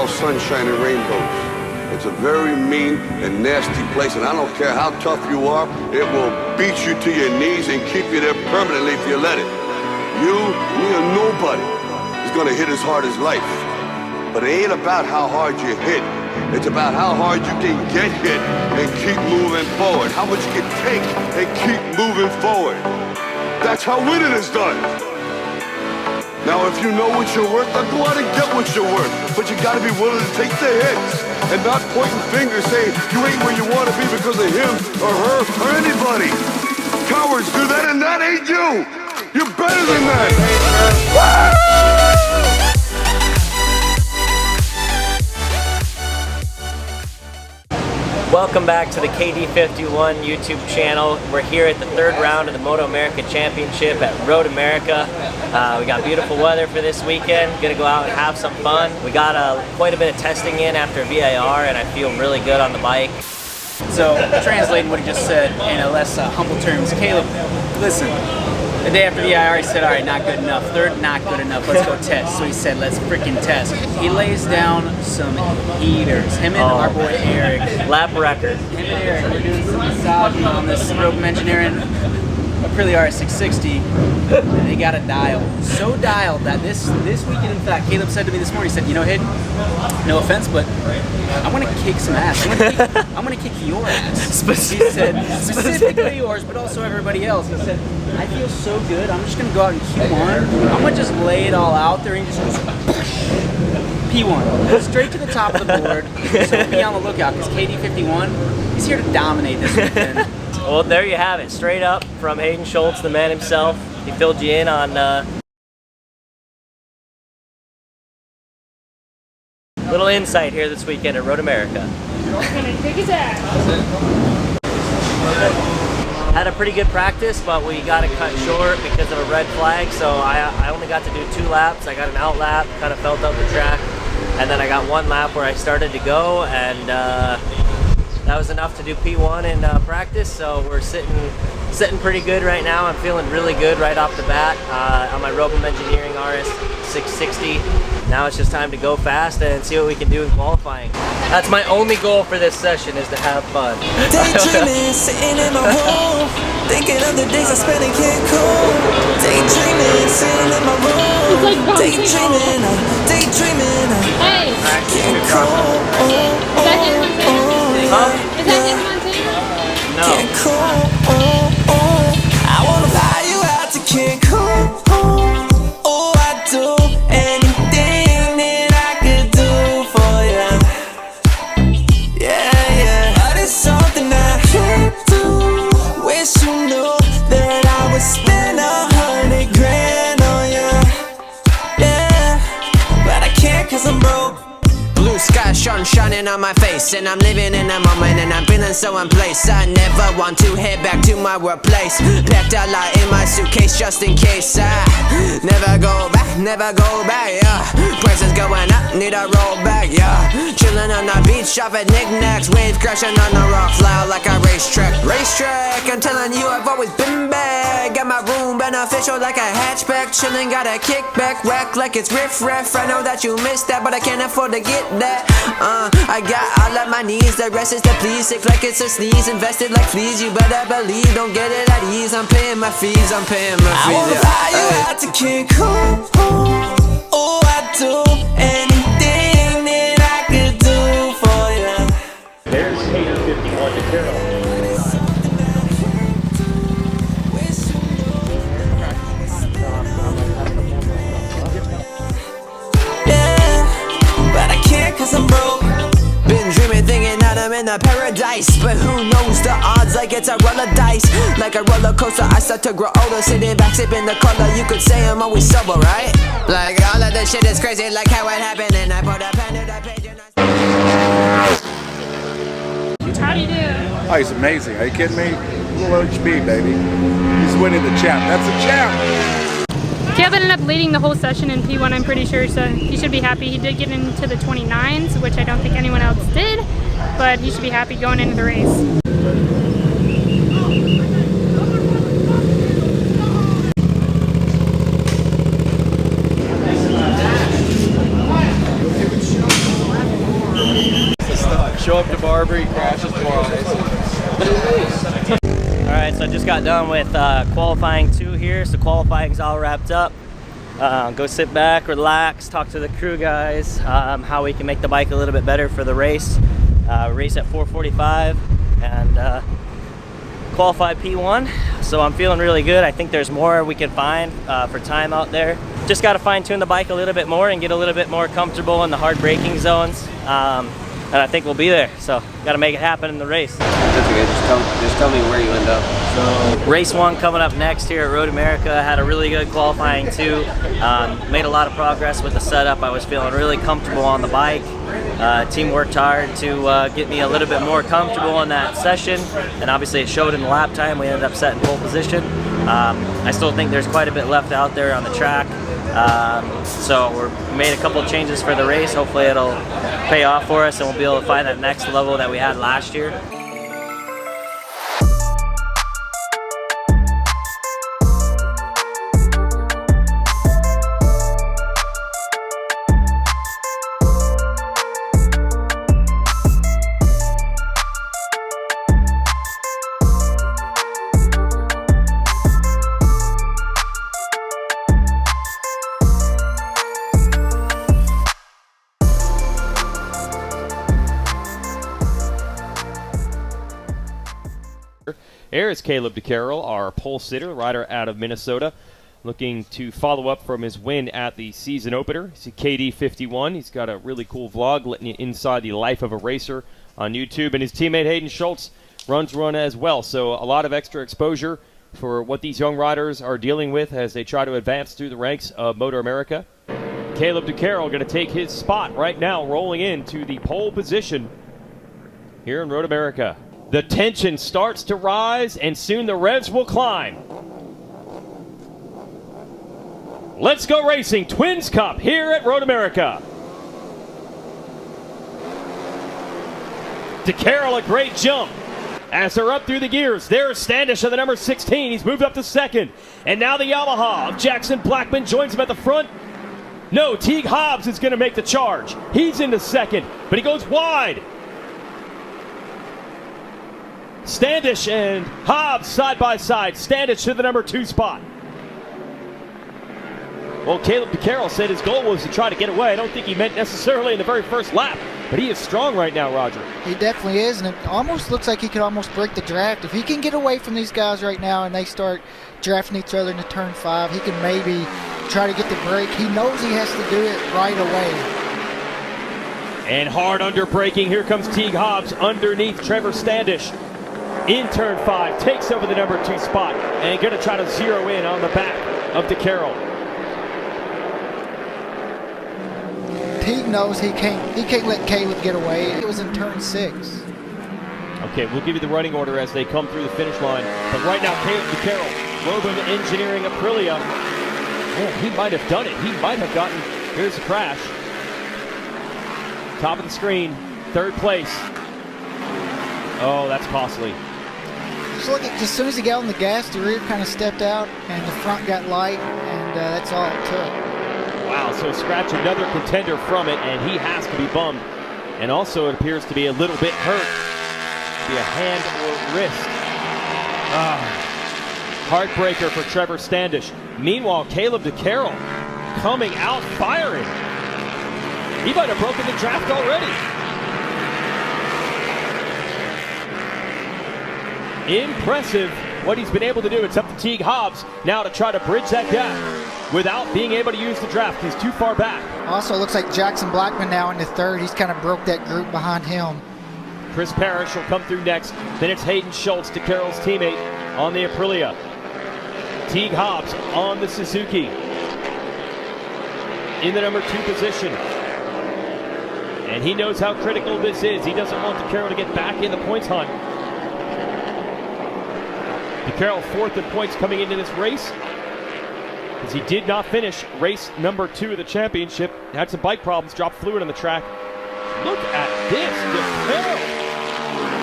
all sunshine and rainbows. It's a very mean and nasty place, and I don't care how tough you are, it will beat you to your knees and keep you there permanently if you let it. You, me, or nobody is gonna hit as hard as life. But it ain't about how hard you hit. It's about how hard you can get hit and keep moving forward. How much you can take and keep moving forward. That's how winning is done. Now, if you know what you're worth, then go out and get what you're worth. But you gotta be willing to take the hits and not pointing fingers saying you ain't where you wanna be because of him or her or anybody. Cowards do that, and that ain't you. You're better than that. Welcome back to the KD51 YouTube channel. We're here at the third round of the Moto America Championship at Road America. We got beautiful weather for this weekend. Gonna go out and have some fun. We got quite a bit of testing in after VIR, and I feel really good on the bike. So, translating what he just said in less humble terms, Caleb, listen. The day after VIR, he said, all right, not good enough. Third, not good enough. Let's go test. So he said, let's freaking test. He lays down some heaters. Him and our boy Eric. Lap record. Him and Eric, we're doing some massaging on this Robem engineering Aprilia RS660. And they got a dial. So dialed that this weekend, in fact, Caleb said to me this morning, he said, you know, Hayden, no offense, but I want to kick some ass. I'm gonna kick your ass. He said, specifically yours, but also everybody else. He said, I feel so good. I'm just gonna go out in Q1. I'm gonna just lay it all out there and just P1 straight to the top of the board. So be on the lookout because KD51, he's here to dominate this weekend. Well, there you have it. Straight up from Hayden Schultz, the man himself. He filled you in on little insight here this weekend at Road America. Had a pretty good practice, but we got it cut short because of a red flag, so I only got to do 2 laps. I got an out lap, kind of felt out the track, and then I got 1 lap where I started to go, and that was enough to do P1 in practice, so we're sitting pretty good right now. I'm feeling really good right off the bat on my Robem Engineering RS660. Now it's just time to go fast and see what we can do in qualifying. That's my only goal for this session, is to have fun. Daydreaming, sitting in my room, thinking of the days I spent in Cancun. Daydreaming, sitting in my room, daydreaming, daydreaming. Hey! Cancun. Is that his Montana? Huh? Is that his Montana? No. Cancun. I wanna fly you out to Cancun. Oh, I do anything that I could do for you. Yeah. But it's something I can't do. Wish you knew that I would spend 100 grand on you. Yeah, but I can't 'cause I'm broke. Blue sky sun shining on my face, and I'm living in the moment, and I'm feeling so in place. I never want to head back to my workplace. Packed a lot in my suitcase just in case. I never go back, yeah. Prices going up, need a roll back, yeah. Chilling on the beach, shopping knickknacks, wave crashing on the rock, fly out like a racetrack. I'm telling you, I've always been back. Got my room beneficial like a hatchback. Chilling, got a kickback, rack like it's riff-raff. I know that you missed that, but I can't afford to get that. I got all of my needs, the rest is to please. Sick like it's a sneeze, invested like fleas. You better believe, don't get it at ease. I'm paying my fees, I wanna fly you out to Cancun. Oh, I do anything that I could do for you. There's KD51 to Carol. Yeah, but I can't 'cause I'm broke. been dreaming, thinking that I'm in a paradise, but who knows the odds, like it's a roll of dice. Like a roller coaster, I start to grow older, sitting back, sipping the cola. You could say I'm always sober, right? Like all of this shit is crazy, like how it happened, and I put a pen to the page and How do you do? Oh, he's amazing. Are you kidding me? Little HB, baby. He's winning the champ. That's a champ. Caleb ended up leading the whole session in P1, I'm pretty sure, so he should be happy. He did get into the 29s, which I don't think anyone else did, but he should be happy going into the race. All right, so I just got done with qualifying 2 here, so qualifying's all wrapped up. Go sit back, relax, talk to the crew guys, how we can make the bike a little bit better for the race. Race at 4:45 and qualified P1, so I'm feeling really good. I think there's more we can find for time out there. Just got to fine tune the bike a little bit more and get a little bit more comfortable in the hard braking zones. And I think we'll be there, so got to make it happen in the race. That's okay. Just tell me where you end up. So race 1 coming up next here at Road America. Had a really good qualifying 2. Made a lot of progress with the setup. I was feeling really comfortable on the bike. Team worked hard to get me a little bit more comfortable in that session, and obviously it showed in the lap time. We ended up setting pole position. I still think there's quite a bit left out there on the track. So we made a couple of changes for the race. Hopefully it'll pay off for us and we'll be able to find that next level that we had last year. Here is Caleb DeCarroll, our pole sitter, rider out of Minnesota, looking to follow up from his win at the season opener. He's KD51. He's got a really cool vlog letting you inside the life of a racer on YouTube, and his teammate Hayden Schultz runs one as well. So a lot of extra exposure for what these young riders are dealing with as they try to advance through the ranks of Moto America. Caleb DeCarroll going to take his spot right now, rolling into the pole position here in Road America. The tension starts to rise, and soon the revs will climb. Let's go racing, Twins Cup here at Road America. DeCarroll, a great jump. As they're up through the gears, there's Standish of the number 16. He's moved up to second. And now the Yamaha of Jackson Blackman joins him at the front. No, Teague Hobbs is going to make the charge. He's into second, but he goes wide. Standish and Hobbs side by side. Standish to the number 2 spot. Well, Caleb DeCarroll said his goal was to try to get away. I don't think he meant necessarily in the very first lap, but he is strong right now, Roger. He definitely is, and it almost looks like he could almost break the draft. If he can get away from these guys right now and they start drafting each other into turn 5, he can maybe try to get the break. He knows he has to do it right away. And hard under braking. Here comes Teague Hobbs underneath Trevor Standish. In turn 5, takes over the number 2 spot and going to try to zero in on the back of DeCarroll. Teague knows he can't let Caleb get away. It was in turn 6. Okay, we'll give you the running order as they come through the finish line. But right now, Caleb DeCarroll, Robem Engineering Aprilia. Man, he might have done it. He might have gotten, here's the crash. Top of the screen, 3rd place. Oh, that's costly. Just look at, as soon as he got on the gas, the rear kind of stepped out and the front got light, and that's all it took. Wow, so scratch another contender from it, and he has to be bummed. And also it appears to be a little bit hurt. Be a hand or wrist. Heartbreaker for Trevor Standish. Meanwhile, Caleb DeCarroll coming out firing. He might have broken the draft already. Impressive what he's been able to do. It's up to Teague Hobbs now to try to bridge that gap without being able to use the draft. He's too far back. Also looks like Jackson Blackman now into 3rd. He's kind of broke that group behind him. Chris Parrish will come through next. Then it's Hayden Schultz, DeCarroll's teammate, on the Aprilia. Teague Hobbs on the Suzuki in the number 2 position. And he knows how critical this is. He doesn't want DeCarroll to get back in the points hunt. DeCarroll 4th in points coming into this race, as he did not finish race number 2 of the championship. Had some bike problems, dropped fluid on the track. Look at this, DeCarroll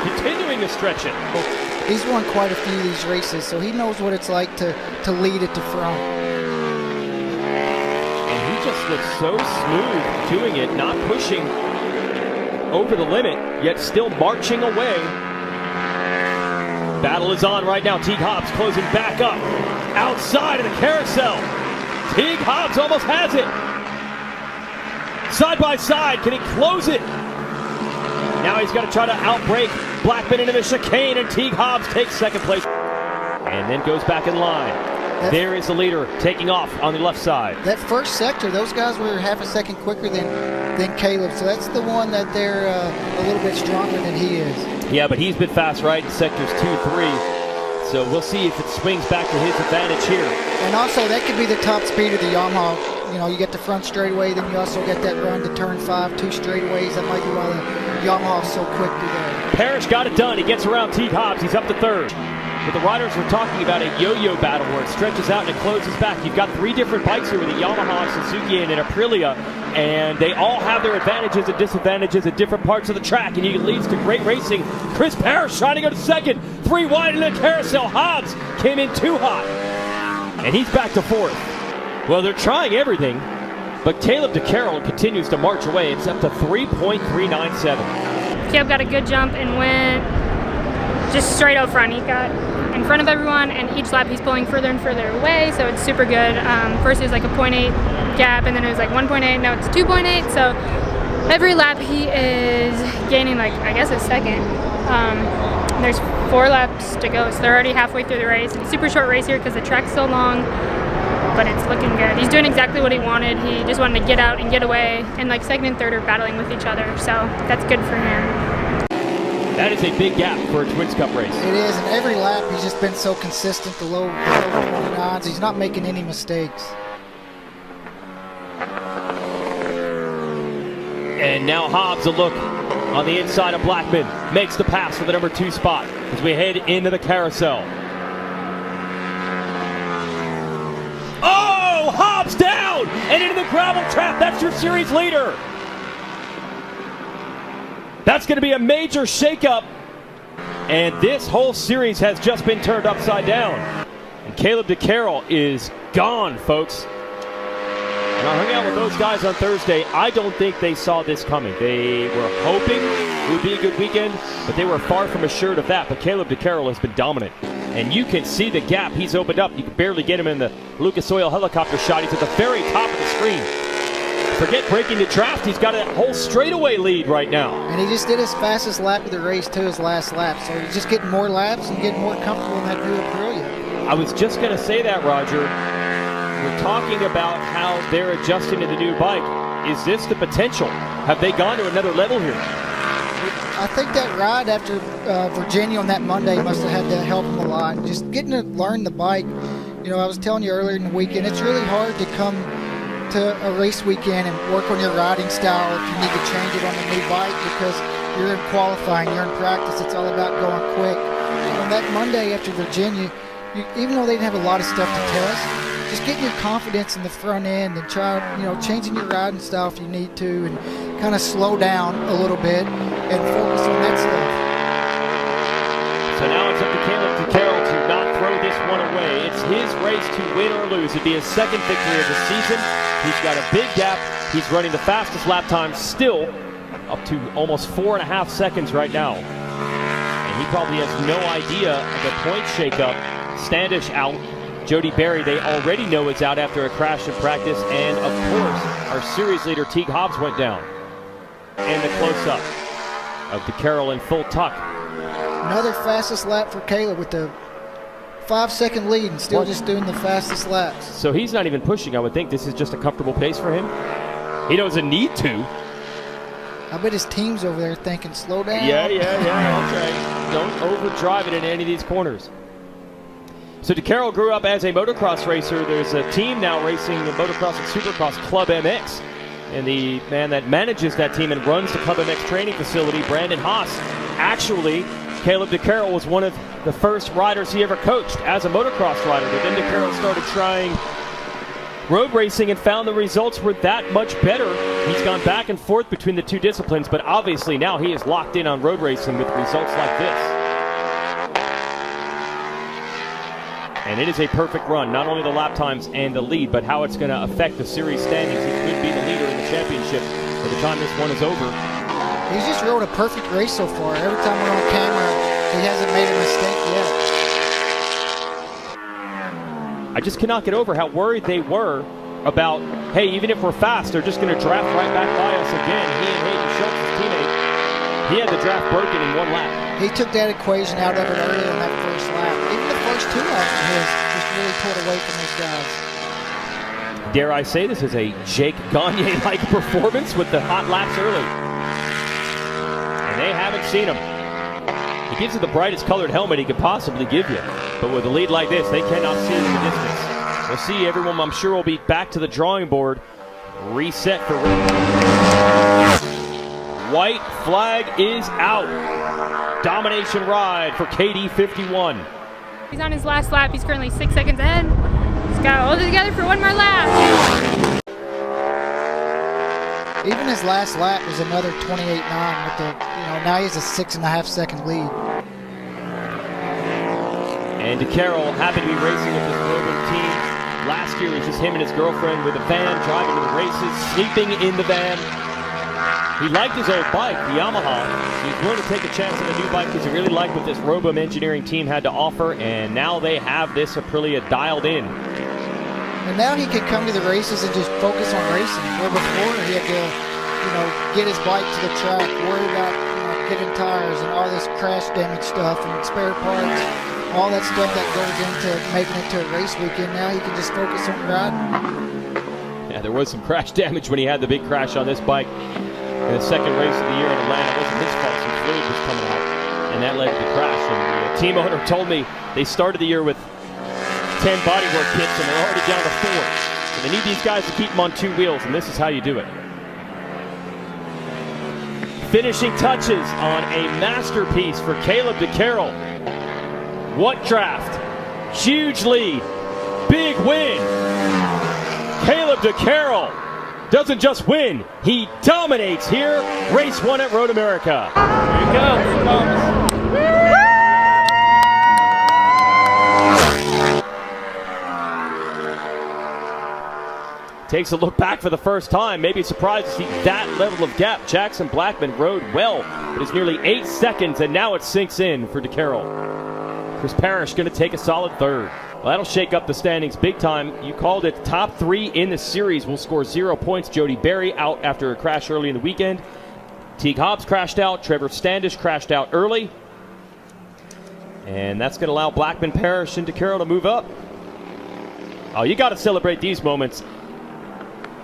continuing to stretch it. He's won quite a few of these races, so he knows what it's like to lead at the front. And he just looks so smooth doing it, not pushing over the limit, yet still marching away Battle is on right now. Teague Hobbs closing back up outside of the carousel. Teague Hobbs almost has it. Side by side, can he close it? Now he's got to try to outbreak Blackman into the chicane, and Teague Hobbs takes second place. And then goes back in line. There is the leader taking off on the left side. That first sector, those guys were half a second quicker than Caleb, so that's the one that they're a little bit stronger than he is. Yeah, but he's been fast right in sectors 2-3, so we'll see if it swings back to his advantage here. And also, that could be the top speed of the Yamaha. You know, you get the front straightaway, then you also get that run to turn 5, 2 straightaways. That might be why the Yamaha's so quick today. Parrish got it done. He gets around Teague Hobbs. He's up to third. But the riders were talking about a yo-yo battle where it stretches out and it closes back. You've got 3 different bikes here with a Yamaha, Suzuki, and an Aprilia, and they all have their advantages and disadvantages at different parts of the track, and it leads to great racing. Chris Parrish trying to go to second, 3 wide in the carousel. Hobbs came in too hot, and he's back to fourth. Well, they're trying everything, but Caleb DeCarroll continues to march away. It's up to 3.397. Caleb got a good jump and went just straight out front. He got in front of everyone, and each lap he's pulling further and further away, so it's super good. First it was like a 0.8 gap, and then it was like 1.8, now it's 2.8, so every lap he is gaining like, I guess, a second. There's 4 laps to go, so they're already halfway through the race. It's a super short race here because the track's so long, but it's looking good. He's doing exactly what he wanted. He just wanted to get out and get away, and like second and third are battling with each other, so that's good for him. That is a big gap for a Twins Cup race. It is, and every lap he's just been so consistent, the low 29s. He's not making any mistakes. And now Hobbs, a look on the inside of Blackman, makes the pass for the number 2 spot as we head into the carousel. Oh, Hobbs down and into the gravel trap. That's your series leader. That's going to be a major shakeup, and this whole series has just been turned upside down. And Caleb DeCarroll is gone, folks. And I hung out with those guys on Thursday. I don't think they saw this coming. They were hoping it would be a good weekend, but they were far from assured of that. But Caleb DeCarroll has been dominant. And you can see the gap he's opened up. You can barely get him in the Lucas Oil helicopter shot. He's at the very top of the screen. Forget breaking the draft. He's got a whole straightaway lead right now. And he just did his fastest lap of the race to his last lap. So he's just getting more laps and getting more comfortable in that new Aprilia. I was just going to say that, Roger. We're talking about how they're adjusting to the new bike. Is this the potential? Have they gone to another level here? I think that ride after Virginia on that Monday must have had to help him a lot. Just getting to learn the bike. You know, I was telling you earlier in the weekend, it's really hard to come to a race weekend and work on your riding style if you need to change it on a new bike, because you're in qualifying, you're in practice, it's all about going quick. And on that Monday after Virginia, even though they didn't have a lot of stuff to test, just getting your confidence in the front end and try, changing your riding style if you need to, and kind of slow down a little bit and focus on that stuff. So now it's up to Caleb DeCarroll to not throw this one away. It's his race to win or lose. It'd be his second victory of the season. He's got a big gap. He's running the fastest lap time still, up to almost 4.5 seconds right now. And he probably has no idea of the point shakeup. Standish out. Jody Berry, they already know is out after a crash in practice. And, of course, our series leader, Teague Hobbs, went down. And the close-up of DeCarroll in full tuck. Another fastest lap for Caleb with the 5-second lead and still just doing the fastest laps. So he's not even pushing, I would think. This is just a comfortable pace for him. He doesn't need to. I bet his team's over there thinking, slow down. Yeah, that's right. Don't overdrive it in any of these corners. So DeCarroll grew up as a motocross racer. There's a team now racing the motocross and supercross, Club MX. And the man that manages that team and runs the Club MX training facility, Brandon Haas, actually, Caleb DeCarroll was one of the first riders he ever coached as a motocross rider. But then DeCarroll started trying road racing and found the results were that much better. He's gone back and forth between the two disciplines, but obviously now he is locked in on road racing with results like this. And it is a perfect run, not only the lap times and the lead, but how it's going to affect the series standings. He could be the leader in the championship by the time this one is over. He's just rode a perfect race so far. Every time we're on camera, he hasn't made a mistake yet. I just cannot get over how worried they were about, hey, even if we're fast, they're just going to draft right back by us again. He and Hayden Schultz, his teammate, he had the draft broken in 1 lap. He took that equation out of it earlier in that first lap. Even the first 2 laps of his just really pulled away from those guys. Dare I say this is a Jake Gagne-like performance with the hot laps early. And they haven't seen him. He gives you the brightest colored helmet he could possibly give you. But with a lead like this, they cannot see it in the distance. We'll see everyone, I'm sure, will be back to the drawing board. Reset for... White flag is out. Domination ride for KD51. He's on his last lap. He's currently 6 seconds ahead. He's got to hold it together for 1 more lap. Even his last lap was another 28.9 with the, now he has a 6.5 second lead. And DeCarroll happy to be racing with this Robem team. Last year it was just him and his girlfriend with a van driving to the races, sleeping in the van. He liked his old bike, the Yamaha. He was willing to take a chance on a new bike because he really liked what this Robem engineering team had to offer, and now they have this Aprilia dialed in. And now he can come to the races and just focus on racing. Where before he had to, get his bike to the track, worry about getting tires and all this crash damage stuff and spare parts, all that stuff that goes into making it to a race weekend. Now he can just focus on riding. Yeah, there was some crash damage when he had the big crash on this bike in the second race of the year in Atlanta. It wasn't his fault, some fluid was coming out, and that led to the crash. And the team owner told me they started the year with 10 bodywork kits and they're already down to 4. So they need these guys to keep them on 2 wheels, and this is how you do it. Finishing touches on a masterpiece for Caleb DeCarroll. What draft? Huge lead. Big win. Caleb DeCarroll doesn't just win, he dominates here. Race 1 at Road America. Here you go. Here it comes. Takes a look back for the first time. Maybe surprised to see that level of gap. Jackson Blackman rode well, but it's nearly 8 seconds, and now it sinks in for DeCarroll. Chris Parrish going to take a solid 3rd. Well, that'll shake up the standings big time. You called it. Top 3 in the series will score 0 points. Jody Berry out after a crash early in the weekend. Teague Hobbs crashed out. Trevor Standish crashed out early. And that's going to allow Blackman, Parrish, and DeCarroll to move up. Oh, you got to celebrate these moments.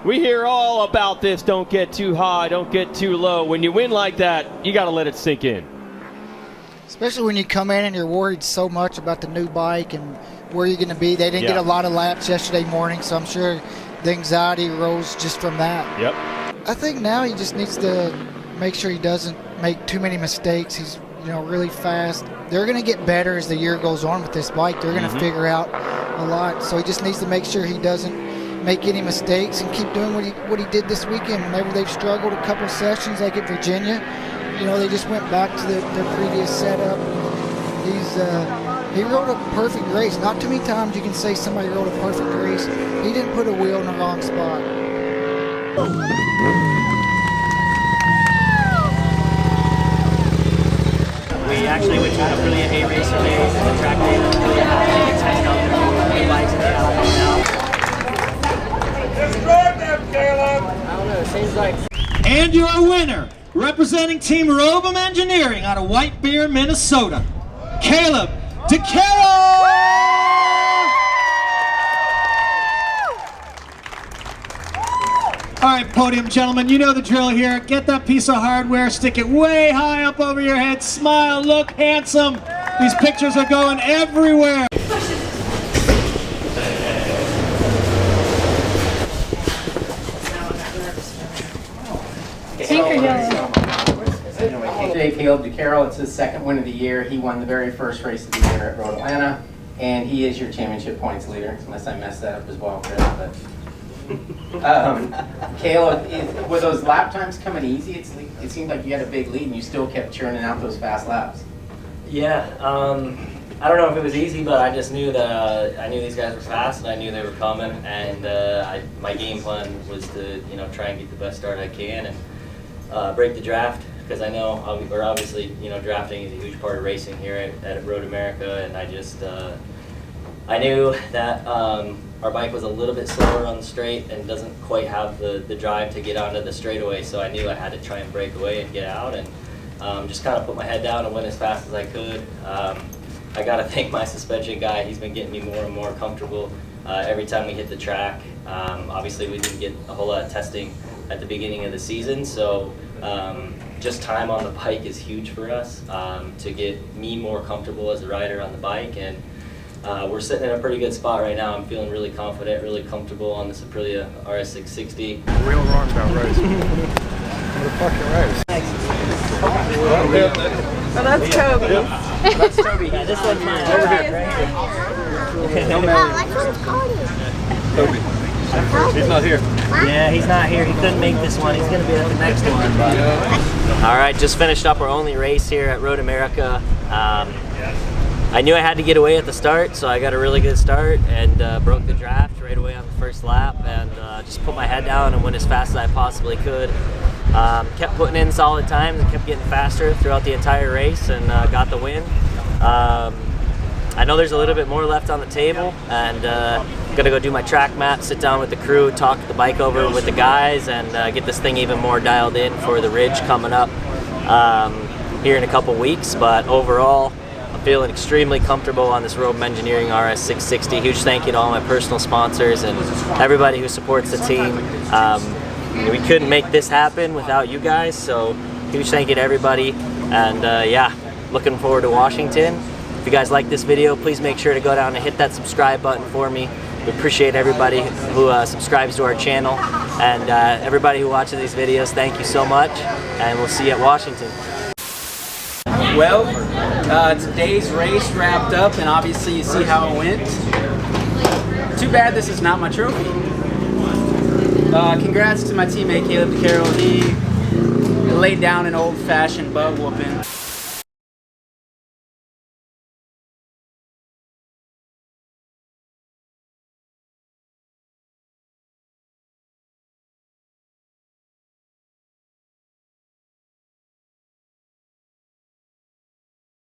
We hear all about this. Don't get too high. Don't get too low. When you win like that, you got to let it sink in. Especially when you come in and you're worried so much about the new bike and where you're going to be. They didn't get a lot of laps yesterday morning, so I'm sure the anxiety rose just from that. Yep. I think now he just needs to make sure he doesn't make too many mistakes. He's, really fast. They're going to get better as the year goes on with this bike. They're going to figure out a lot. So he just needs to make sure he doesn't make any mistakes and keep doing what he did this weekend. Whenever they've struggled a couple sessions, like at Virginia, they just went back to their previous setup. He rode a perfect race. Not too many times you can say somebody rode a perfect race. He didn't put a wheel in the wrong spot. We actually went to an Aprilia A Racer Day, the track day that Aprilia had. You can test out the new bikes that they have now. I don't know, it seems like... And your winner, representing Team Robem Engineering out of White Bear, Minnesota, Caleb DeCarroll! All right, podium gentlemen, you know the drill here. Get that piece of hardware, stick it way high up over your head, smile, look handsome. These pictures are going everywhere. Today, Caleb DeCarroll, it's his 2nd win of the year. He won the very first race of the year at Road Atlanta, and he is your championship points leader, unless I messed that up as well, Chris. But Caleb, were those lap times coming easy? It seemed like you had a big lead, and you still kept churning out those fast laps. Yeah, I don't know if it was easy, but I just knew that I knew these guys were fast, and I knew they were coming, and my game plan was to try and get the best start I can and break the draft, because I know obviously drafting is a huge part of racing here at Road America, and I just I knew that our bike was a little bit slower on the straight and doesn't quite have the drive to get onto the straightaway, so I knew I had to try and break away and get out, and just kind of put my head down and went as fast as I could. I got to thank my suspension guy. He's been getting me more and more comfortable every time we hit the track. Obviously, we didn't get a whole lot of testing at the beginning of the season, so just time on the bike is huge for us to get me more comfortable as a rider on the bike, and we're sitting in a pretty good spot right now. I'm feeling really confident, really comfortable on this Aprilia RS660. Real roundabout race. What a fucking race. Oh, that's Toby. That's Toby. Yeah, this one's mine. Over here. Right here. No, Toby. He's not here. Yeah, he's not here. He couldn't make this one. He's going to be at the next one. But... All right, just finished up our only race here at Moto America. I knew I had to get away at the start, so I got a really good start and broke the draft right away on the first lap, and just put my head down and went as fast as I possibly could. Kept putting in solid times and kept getting faster throughout the entire race, and got the win. I know there's a little bit more left on the table, and gonna go do my track map, sit down with the crew, talk the bike over with the guys, and get this thing even more dialed in for the Ridge coming up here in a couple weeks. But overall, I'm feeling extremely comfortable on this Robem Engineering RS660. Huge thank you to all my personal sponsors and everybody who supports the team. We couldn't make this happen without you guys, so huge thank you to everybody. And yeah, looking forward to Washington. If you guys like this video, please make sure to go down and hit that subscribe button for me. We appreciate everybody who subscribes to our channel, and everybody who watches these videos, thank you so much, and we'll see you at Washington. Well, today's race wrapped up, and obviously you see how it went. Too bad this is not my trophy. Congrats to my teammate Caleb DeCarroll. He laid down an old-fashioned butt whooping.